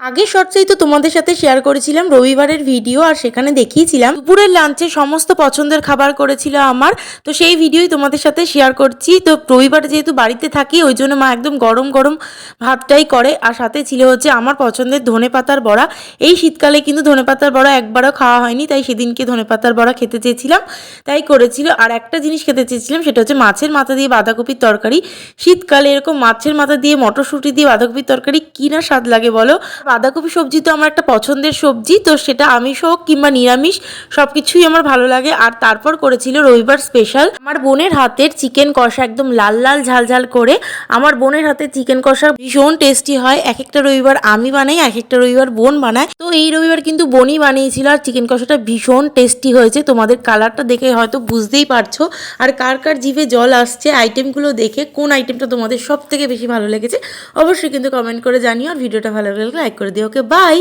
আগের শর্টসেই তো তোমাদের সাথে শেয়ার করেছিলাম রবিবারের ভিডিও, আর সেখানে দেখিয়েছিলাম দুপুরের লাঞ্চে সমস্ত পছন্দের খাবার করেছিল আমার। তো সেই ভিডিওই তোমাদের সাথে শেয়ার করছি। তো রবিবারে যেহেতু বাড়িতে থাকি ওই জন্য মা একদম গরম গরম ভাতটাই করে, আর সাথে ছিল হচ্ছে আমার পছন্দের ধনেপাতার বড়া। এই শীতকালে কিন্তু ধনেপাতার বড়া একবারও খাওয়া হয়নি, তাই সেদিনকে ধনেপাতার বড়া খেতে চেয়েছিলাম, তাই করেছিল। আর একটা জিনিস খেতে চেয়েছিলাম, সেটা হচ্ছে মাছের মাথা দিয়ে বাঁধাকপির তরকারি। শীতকালে এরকম মাছের মাথা দিয়ে মটরশুঁটি দিয়ে বাঁধাকপির তরকারি কী না স্বাদ লাগে বলো। বাঁধাকপি সবজি তো আমার একটা পছন্দের সবজি, তো সেটা আমিষ হোক কিংবা নিরামিষ সব কিছুই আমার ভালো লাগে। আর তারপর করেছিল রবিবার স্পেশাল আমার বোনের হাতের চিকেন কষা, একদম লাল লাল ঝাল ঝাল করে। আমার বোনের হাতের চিকেন কষা ভীষণ টেস্টি হয়। এক একটা রবিবার আমি বানাই, এক একটা রবিবার বোন বানায়। তো এই রবিবার কিন্তু বোনই বানিয়েছিল, আর চিকেন কষাটা ভীষণ টেস্টি হয়েছে। তোমাদের কালারটা দেখে হয়তো বুঝতেই পারছো। আর কার কার জিভে জল আসছে আইটেমগুলো দেখে, কোন আইটেমটা তোমাদের সব থেকে বেশি ভালো লেগেছে অবশ্যই কিন্তু কমেন্ট করে জানিও। আর ভিডিওটা ভালো লাগলে লাইক করে দিও। ওকে, বাই।